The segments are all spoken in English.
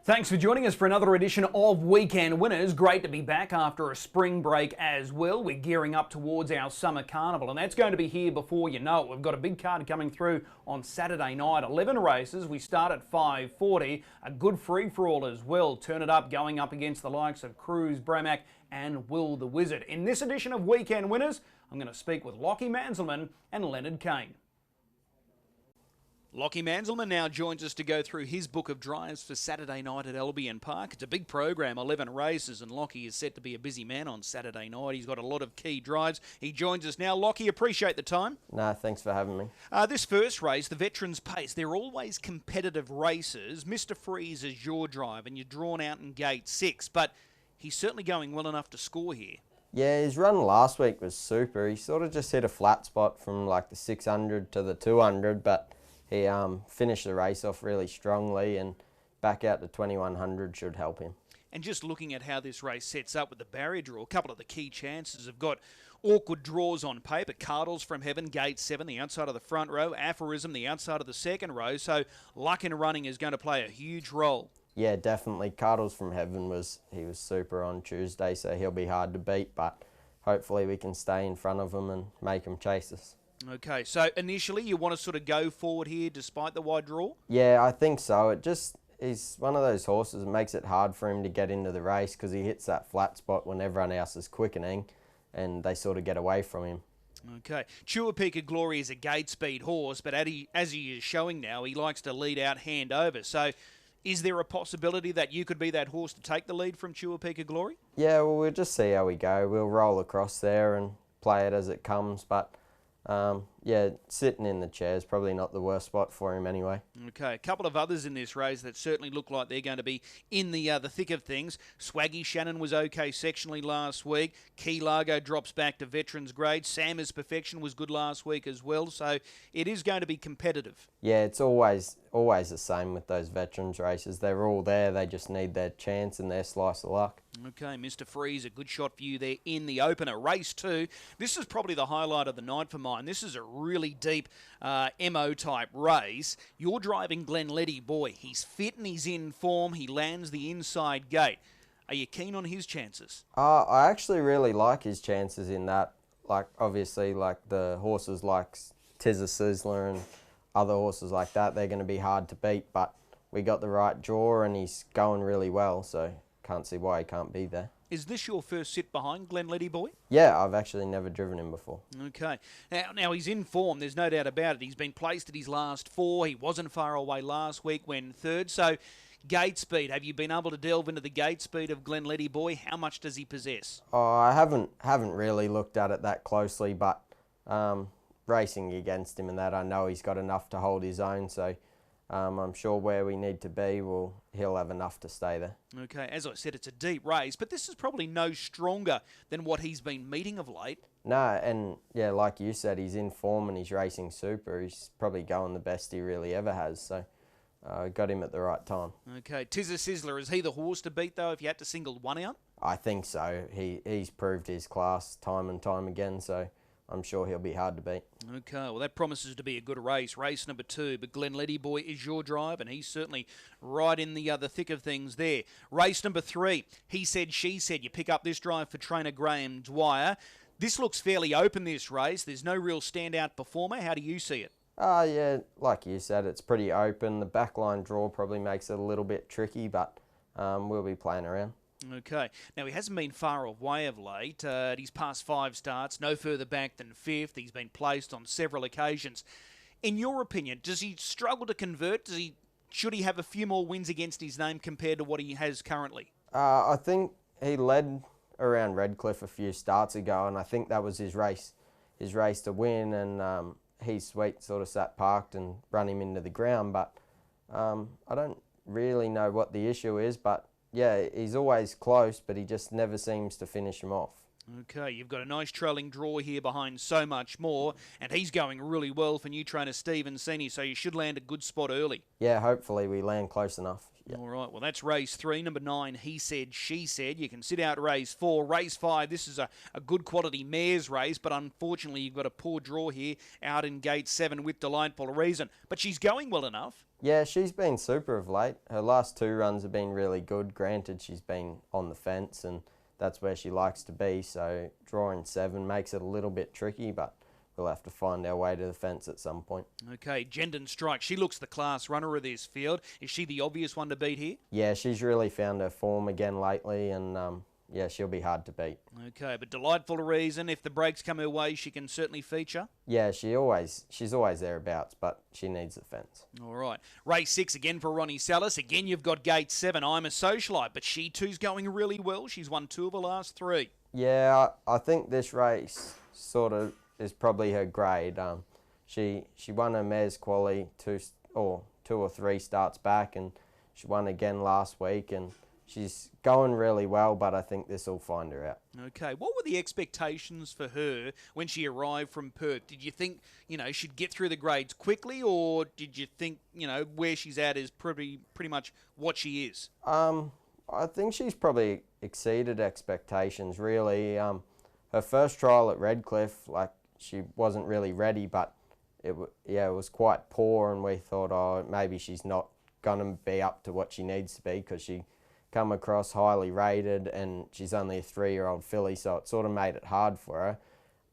Thanks for joining us for another edition of Weekend Winners. Great to be back after a spring break as well. We're gearing up towards our summer carnival, and that's going to be here before you know it. We've got a big card coming through on Saturday night. 11 races. We start at 5:40. A good free-for-all as well. Turn it up, going up against the likes of Cruz, Bramack and Will the Wizard. In this edition of Weekend Winners, I'm going to speak with Lachie Manzelmann and Leonard Cain. Lachie Manzelmann now joins us to go through his book of drives for Saturday night at Albion Park. It's a big program, 11 races, and Lachie is set to be a busy man on Saturday night. He's got a lot of key drives. He joins us now. Lachie, appreciate the time. No, thanks for having me. This first race, the Veterans Pace, they're always competitive races. Mr. Freeze is your drive, and you're drawn out in gate 6, but he's certainly going well enough to score here. Yeah, his run last week was super. He sort of just hit a flat spot from like the 600 to the 200, but he finished the race off really strongly, and back out to 2100 should help him. And just looking at how this race sets up with the barrier draw, a couple of the key chances have got awkward draws on paper. Cardles from Heaven, gate 7, the outside of the front row. Aphorism, the outside of the second row. So luck in running is going to play a huge role. Yeah, definitely. Cardles from Heaven he was super on Tuesday, so he'll be hard to beat, but hopefully we can stay in front of him and make him chase us. Okay, so initially you want to sort of go forward here despite the wide draw? Yeah, I think so. He's one of those horses that makes it hard for him to get into the race because he hits that flat spot when everyone else is quickening and they sort of get away from him. Okay, Chuapika Glory is a gate speed horse, but as he is showing now, he likes to lead out hand over. So is there a possibility that you could be that horse to take the lead from Chuapika Glory? Yeah, well, we'll just see how we go. We'll roll across there and play it as it comes, but yeah, sitting in the chair is probably not the worst spot for him anyway. Okay, a couple of others in this race that certainly look like they're going to be in the thick of things. Swaggy Shannon was okay sectionally last week. Key Largo drops back to Veterans grade. Sammer's Perfection was good last week as well, so it is going to be competitive. Yeah, it's always the same with those Veterans races. They're all there, they just need their chance and their slice of luck. Okay, Mr. Freeze, a good shot for you there in the opener. Race 2, this is probably the highlight of the night for mine. This is a really deep MO-type race. You're driving Glenletty Boy. He's fit and he's in form. He lands the inside gate. Are you keen on his chances? I actually really like his chances in that. Like, obviously, like the horses like Tizza Sizzler and other horses like that, they're going to be hard to beat, but we got the right draw and he's going really well, so can't see why he can't be there. Is this your first sit behind Glenletty Boy? Yeah, I've actually never driven him before. Okay. Now he's in form, there's no doubt about it. He's been placed at his last 4. He wasn't far away last week when 3rd. So, gate speed, have you been able to delve into the gate speed of Glenletty Boy? How much does he possess? Oh, I haven't really looked at it that closely, but racing against him and that, I know he's got enough to hold his own, so I'm sure where we need to be, he'll have enough to stay there. Okay, as I said, it's a deep race, but this is probably no stronger than what he's been meeting of late. No, and yeah, like you said, he's in form and he's racing super. He's probably going the best he really ever has, so got him at the right time. Okay, Tizza Sizzler, is he the horse to beat, though, if you had to single one out? I think so. He's proved his class time and time again, so I'm sure he'll be hard to beat. Okay, well, that promises to be a good race. Race number 2, but Glenletty Boy is your drive, and he's certainly right in the thick of things there. Race number 3, He Said, She Said. You pick up this drive for trainer Graham Dwyer. This looks fairly open, this race. There's no real standout performer. How do you see it? Yeah, like you said, it's pretty open. The backline draw probably makes it a little bit tricky, but we'll be playing around. Okay. Now, he hasn't been far away of late. He's passed 5 starts, no further back than 5th. He's been placed on several occasions. In your opinion, does he struggle to convert? Should he have a few more wins against his name compared to what he has currently? I think he led around Redcliffe a few starts ago, and I think that was his race to win, and He's Sweet sort of sat parked and run him into the ground, but I don't really know what the issue is, but yeah, he's always close, but he just never seems to finish him off. Okay, you've got a nice trailing draw here behind So Much More, and he's going really well for new trainer Stephen Senior, so you should land a good spot early. Yeah, hopefully we land close enough. Yeah. All right, well, that's race 3, number 9, He Said, She Said. You can sit out race 4. Race 5, this is a good quality mares race, but unfortunately you've got a poor draw here out in gate 7 with Delightful Reason. But she's going well enough. Yeah, she's been super of late. Her last 2 runs have been really good. Granted, she's been on the fence, and that's where she likes to be, so drawing 7 makes it a little bit tricky, but we'll have to find our way to the fence at some point. Okay, Gendon Strike. She looks the class runner of this field. Is she the obvious one to beat here? Yeah, she's really found her form again lately, and yeah, she'll be hard to beat. Okay, but Delightful Reason, if the breaks come her way, she can certainly feature? Yeah, she's always thereabouts, but she needs the fence. All right. Race 6 again for Ronnie Salas. Again, you've got gate 7, I'm a Socialite, but she too's going really well. She's won 2 of the last 3. Yeah, I think this race sort of is probably her grade. She won her mares quali 2 or 3 starts back, and she won again last week, and she's going really well, but I think this will find her out. Okay, what were the expectations for her when she arrived from Perth? Did you think, she'd get through the grades quickly, or did you think, where she's at is pretty much what she is? I think she's probably exceeded expectations, really. Her first trial at Redcliffe, she wasn't really ready, but it was quite poor, and we thought, oh, maybe she's not going to be up to what she needs to be, because she come across highly rated, and she's only a 3-year-old filly, so it sort of made it hard for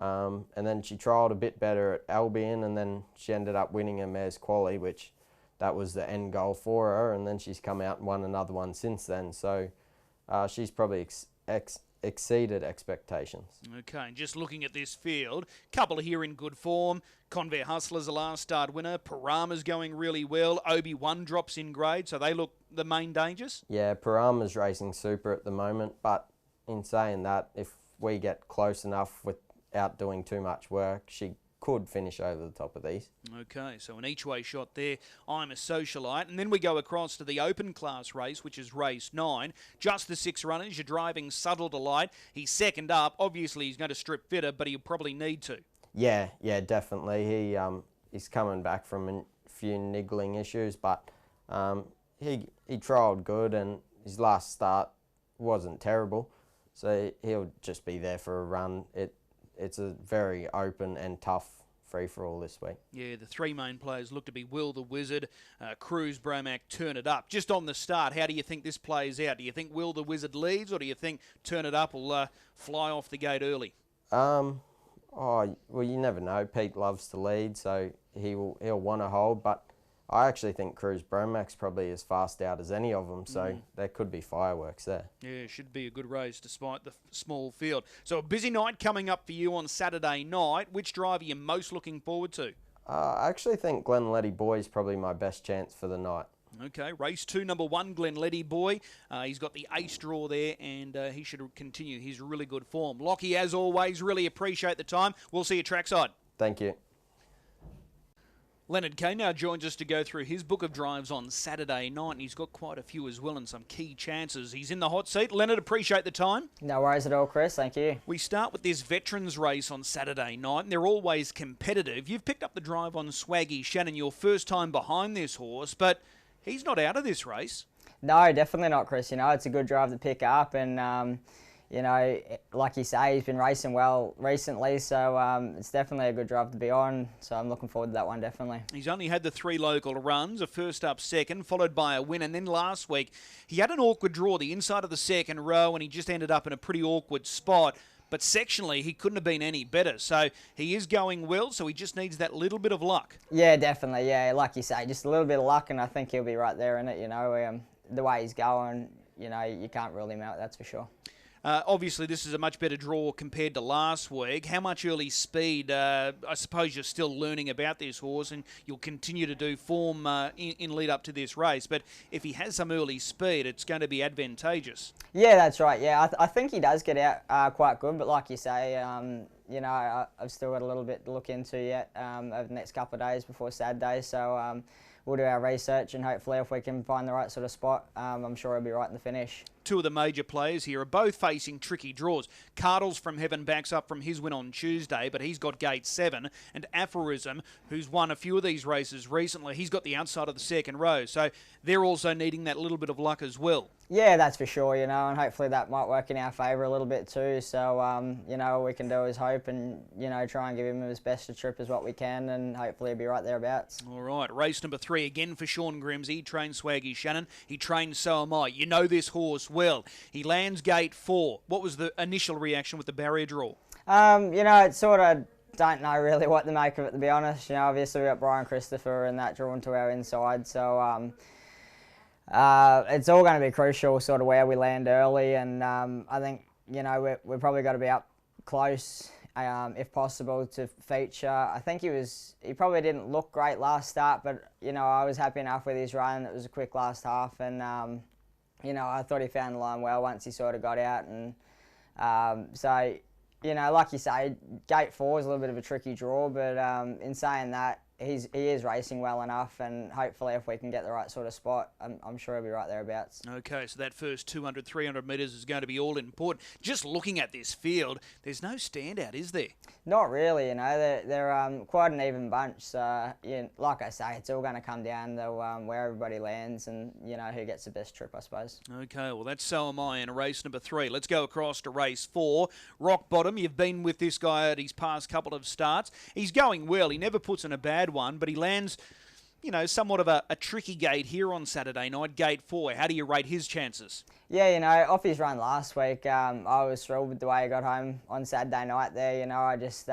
her. And then she trialled a bit better at Albion, and then she ended up winning her mares quali, which that was the end goal for her, and then she's come out and won another one since then. So she's probably exceeded expectations. Okay, and just looking at this field, couple here in good form. Convair Hustler's a last start winner. Parama's going really well. Obi-Wan drops in grade, so they look the main dangers. Yeah, Parama's racing super at the moment, but in saying that, if we get close enough without doing too much work, she could finish over the top of these. Okay, so an each-way shot there. I'm a Socialite. And then we go across to the open class race, which is race 9. Just the 6 runners. You're driving Subtle Delight. He's second up. Obviously, he's going to strip fitter, but he'll probably need to. Yeah, definitely. He's coming back from a few niggling issues, but he trialled good, and his last start wasn't terrible. So he'll just be there for a run. It's a very open and tough free-for-all this week. Yeah, the 3 main players look to be Will the Wizard, Cruz, Bromack, Turn It Up. Just on the start, how do you think this plays out? Do you think Will the Wizard leads, or do you think Turn It Up will fly off the gate early? Well, you never know. Pete loves to lead, so he'll want to hold, but I actually think Cruz Bromack's probably as fast out as any of them, so there could be fireworks there. Yeah, it should be a good race despite the small field. So a busy night coming up for you on Saturday night. Which drive are you most looking forward to? I actually think Glenletty Boy is probably my best chance for the night. Okay, race 2, number 1, Glenletty Boy. He's got the ace draw there, and he should continue his really good form. Lachie, as always, really appreciate the time. We'll see you trackside. Thank you. Leonard Cain now joins us to go through his book of drives on Saturday night, and he's got quite a few as well and some key chances. He's in the hot seat. Leonard, appreciate the time. No worries at all, Chris. Thank you. We start with this veterans race on Saturday night, and they're always competitive. You've picked up the drive on Swaggy Shannon, your first time behind this horse, but he's not out of this race. No, definitely not, Chris. It's a good drive to pick up, and like you say, he's been racing well recently, so it's definitely a good drive to be on. So I'm looking forward to that one, definitely. He's only had the 3 local runs, a first up second, followed by a win, and then last week he had an awkward draw, the inside of the second row, and he just ended up in a pretty awkward spot. But sectionally, he couldn't have been any better. So he is going well, so he just needs that little bit of luck. Yeah, definitely. Yeah, like you say, just a little bit of luck, and I think he'll be right there in it. The way he's going, you can't rule him out, that's for sure. Obviously, this is a much better draw compared to last week. How much early speed? I suppose you're still learning about this horse, and you'll continue to do form in lead up to this race. But if he has some early speed, it's going to be advantageous. Yeah, that's right. Yeah, I think he does get out quite good. But like you say, I've still got a little bit to look into yet over the next couple of days before Saturday. So we'll do our research, and hopefully if we can find the right sort of spot, I'm sure he'll be right in the finish. Two of the major players here are both facing tricky draws. Cardles from Heaven backs up from his win on Tuesday, but he's got gate 7. And Aphorism, who's won a few of these races recently, he's got the outside of the second row. So they're also needing that little bit of luck as well. Yeah, that's for sure, you know, and hopefully that might work in our favour a little bit too. So, you know, all we can do is hope and, you know, try and give him as best a trip as what we can, and hopefully he'll be right thereabouts. All right, race number 3 again for Sean Grimsey. He trained Swaggy Shannon. He trained So Am I. You know this horse well. He lands gate 4. What was the initial reaction with the barrier draw? You know, it's sort of don't know really what to make of it, to be honest. You know, obviously we got Brian Christopher and that drawn to our inside, so it's all going to be crucial sort of where we land early, and I think, you know, we've probably got to be up close if possible to feature. I think he probably didn't look great last start, but, you know, I was happy enough with his run. It was a quick last half, and you know, I thought he found the line well once he sort of got out, and so, you know, like you say, gate 4 is a little bit of a tricky draw, but in saying that, he is racing well enough, and hopefully if we can get the right sort of spot, I'm sure he'll be right thereabouts. Okay, so that first 200, 300 metres is going to be all important. Just looking at this field, there's no standout, is there? Not really, you know. They're quite an even bunch, so like I say, it's all going to come down to where everybody lands and, you know, who gets the best trip, I suppose. Okay, well, that's So Am I in race number 3. Let's go across to race 4. Rock Bottom, you've been with this guy at his past couple of starts. He's going well. He never puts in a bad one, but he lands, you know, somewhat of a tricky gate here on Saturday night, gate 4. How do you rate his chances? Yeah, you know, off his run last week, I was thrilled with the way he got home on Saturday night there. You know, I just,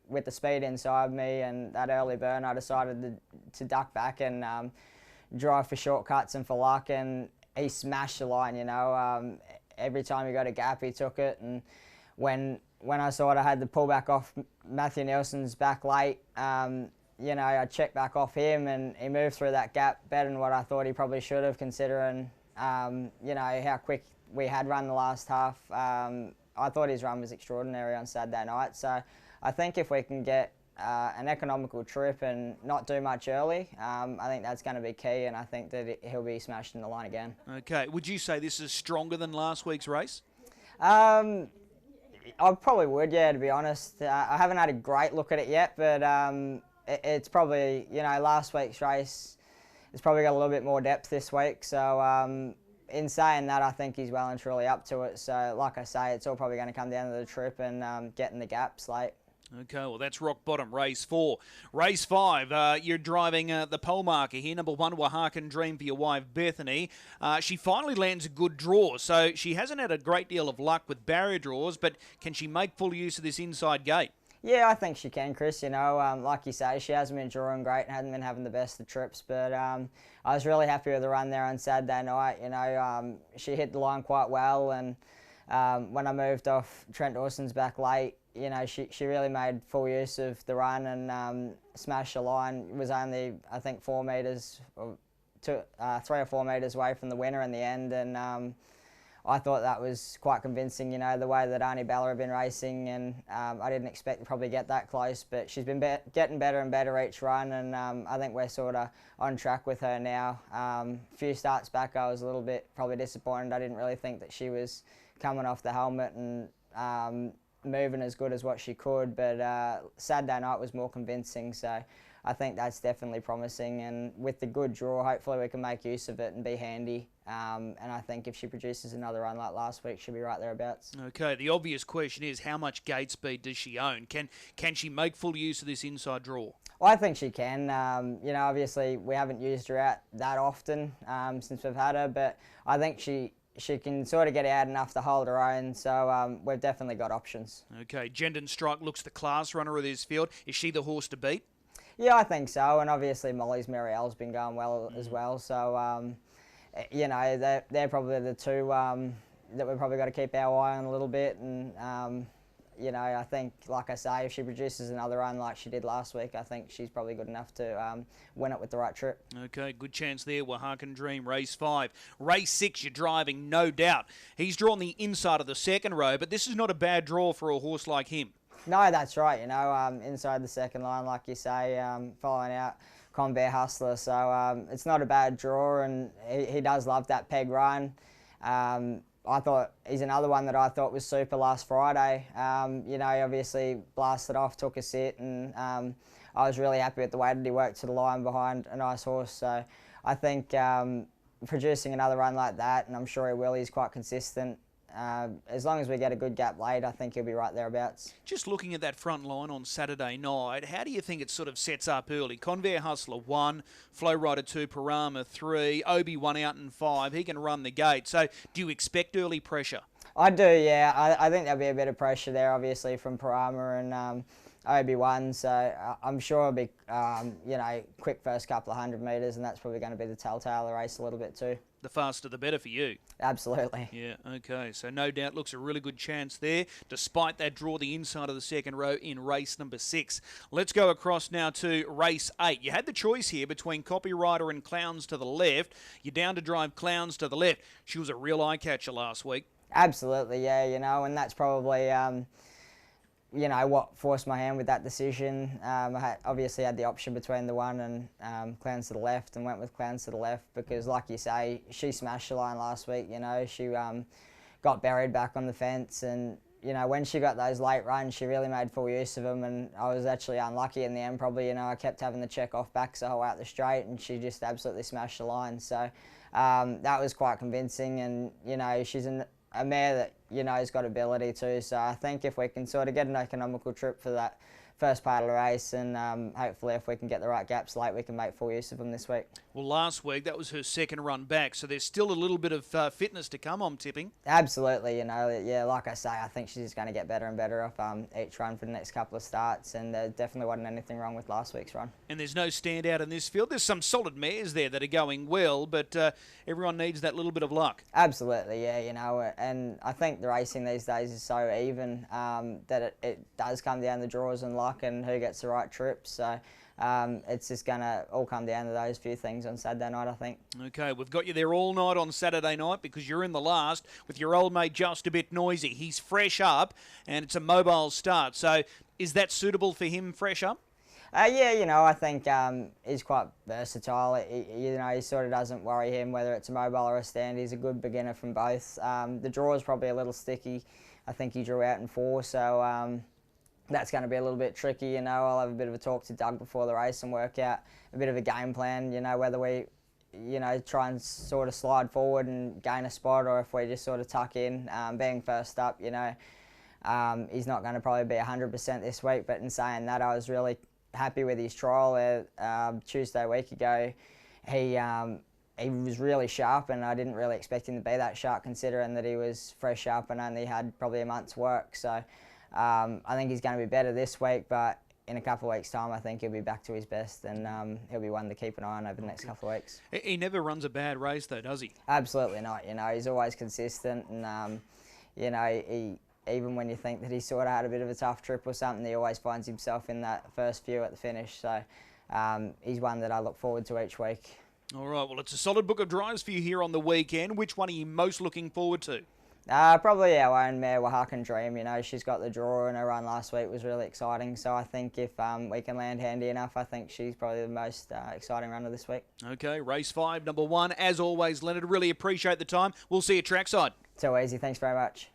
with the speed inside me and that early burn, I decided to duck back and drive for shortcuts and for luck, and he smashed the line, you know. Every time he got a gap, he took it, and when I sort of had the pullback off Matthew Nielsen's back late, you know, I checked back off him, and he moved through that gap better than what I thought he probably should have, considering, you know, how quick we had run the last half. I thought his run was extraordinary on Saturday night, so I think if we can get an economical trip and not do much early, I think that's going to be key, and I think that he'll be smashing the line again. Okay, would you say this is stronger than last week's race? I probably would, yeah, to be honest. I haven't had a great look at it yet, but it's probably, you know, last week's race, it's probably got a little bit more depth this week. So in saying that, I think he's well and truly up to it. So like I say, it's all probably going to come down to the trip and getting the gaps late. Okay, well, that's Rock Bottom, race 4. Race 5, you're driving the pole marker here. Number 1, Wahakan Dream for your wife, Bethany. She finally lands a good draw, so she hasn't had a great deal of luck with barrier draws, but can she make full use of this inside gate? Yeah, I think she can, Chris. You know, like you say, she hasn't been drawing great and hasn't been having the best of trips, but I was really happy with the run there on Saturday night. You know, she hit the line quite well, and when I moved off Trent Dawson's back late, you know, she really made full use of the run and smashed the line. It was only, I think, 4 metres, or 3 or 4 metres away from the winner in the end, and I thought that was quite convincing, you know, the way that Arnie Bella had been racing, and I didn't expect to probably get that close, but she's been getting better and better each run, and I think we're sort of on track with her now. A few starts back, I was a little bit probably disappointed. I didn't really think that she was coming off the helmet and moving as good as what she could, but Saturday night was more convincing, so I think that's definitely promising, and with the good draw, hopefully we can make use of it and be handy. And I think if she produces another run like last week, she'll be right thereabouts. Okay, the obvious question is, how much gate speed does she own? Can she make full use of this inside draw? Well, I think she can. You know, obviously we haven't used her out that often since we've had her, but I think she can sort of get out enough to hold her own, so we've definitely got options. Okay, Jendon Strike looks the class runner of this field. Is she the horse to beat? Yeah, I think so, and obviously Molly's Marielle's been going well as well, so you know, they're probably the two that we've probably got to keep our eye on a little bit, and you know, I think, like I say, if she produces another run like she did last week, I think she's probably good enough to win it with the right trip. Okay, good chance there. Wahakan Dream, race 5. Race 6, you're driving, no doubt. He's drawn the inside of the second row, but this is not a bad draw for a horse like him. No, that's right. You know, inside the second line, like you say, following out Conveyor Hustler. So it's not a bad draw, and he does love that peg run. I thought he's another one that I thought was super last Friday. You know, he obviously blasted off, took a sit, and I was really happy with the way that he worked to the line behind a nice horse. So I think producing another run like that, and I'm sure he will, he's quite consistent. As long as we get a good gap late, I think he'll be right thereabouts. Just looking at that front line on Saturday night, how do you think it sort of sets up early? Conveyor Hustler 1, Flow Rider 2, Parama 3, Obi 1 out in 5. He can run the gate. So do you expect early pressure? I do, yeah. I think there'll be a bit of pressure there, obviously, from Parama and Obi-Wan. So I'm sure it'll be, you know, quick first couple of 100 metres, and that's probably going to be the telltale of the race a little bit too. The faster the better for you. Absolutely. Yeah, okay. So no doubt looks a really good chance there, despite that draw the inside of the second row in race number 6. Let's go across now to race 8. You had the choice here between Copywriter and Clowns to the left. You're down to drive Clowns to the left. She was a real eye-catcher last week. Absolutely, yeah, you know, and that's probably, you know, what forced my hand with that decision. I obviously had the option between the 1 and Clowns to the left, and went with Clowns to the left because, like you say, she smashed the line last week. You know, she got buried back on the fence, and you know, when she got those late runs, she really made full use of them. And I was actually unlucky in the end. Probably, you know, I kept having the check off backs the whole out the straight, and she just absolutely smashed the line. So that was quite convincing, and you know, she's a mare that, you know, has got ability too. So I think if we can sort of get an economical trip for that first part of the race, and hopefully if we can get the right gaps late, we can make full use of them this week. Well, last week that was her second run back, so there's still a little bit of fitness to come, I'm tipping. Absolutely, you know, yeah, like I say, I think she's going to get better and better off each run for the next couple of starts, and there definitely wasn't anything wrong with last week's run. And there's no standout in this field. There's some solid mares there that are going well, but everyone needs that little bit of luck. Absolutely, yeah, you know, and I think the racing these days is so even that it does come down to draws and luck and who gets the right trips. So it's just going to all come down to those few things on Saturday night, I think. Okay, we've got you there all night on Saturday night because you're in the last with your old mate Just a Bit Noisy. He's fresh up and it's a mobile start. So is that suitable for him, fresh up? Yeah, you know, I think he's quite versatile. You know, he sort of doesn't worry him whether it's a mobile or a stand. He's a good beginner from both. The draw is probably a little sticky. I think he drew out in 4, so that's going to be a little bit tricky. You know, I'll have a bit of a talk to Doug before the race and work out a bit of a game plan, you know, whether we, you know, try and sort of slide forward and gain a spot, or if we just sort of tuck in. Being first up, you know, he's not going to probably be 100% this week, but in saying that, I was really happy with his trial Tuesday a week ago. He was really sharp, and I didn't really expect him to be that sharp considering that he was fresh up and only had probably a month's work. So I think he's going to be better this week, but in a couple of weeks' time, I think he'll be back to his best, and he'll be one to keep an eye on over the next couple of weeks. He never runs a bad race though, does he? Absolutely not. You know, he's always consistent, and you know, even when you think that he sort of had a bit of a tough trip or something, he always finds himself in that first few at the finish. So he's one that I look forward to each week. All right, well, it's a solid book of drives for you here on the weekend. Which one are you most looking forward to? Probably our own mare, Wahakan Dream. You know, she's got the draw, and her run last week was really exciting. So I think if we can land handy enough, I think she's probably the most exciting runner this week. Okay, race 5, number 1. As always, Leonard, really appreciate the time. We'll see you trackside. So easy. Thanks very much.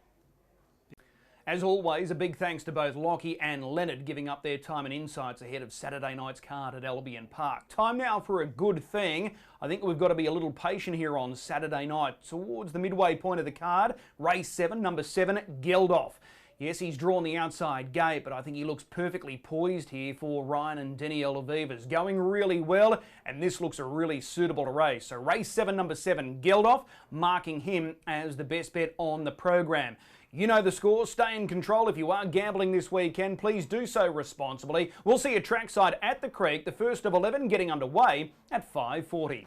As always, a big thanks to both Lachie and Leonard giving up their time and insights ahead of Saturday night's card at Albion Park. Time now for a good thing. I think we've got to be a little patient here on Saturday night. Towards the midway point of the card, race 7, number 7, Geldof. Yes, he's drawn the outside gate, but I think he looks perfectly poised here for Ryan and Denny Olivivas. Going really well, and this looks a really suitable race. So race 7, number 7, Geldof, marking him as the best bet on the program. You know the score. Stay in control. If you are gambling this weekend, please do so responsibly. We'll see you trackside at the Creek, the first of 11 getting underway at 5:40.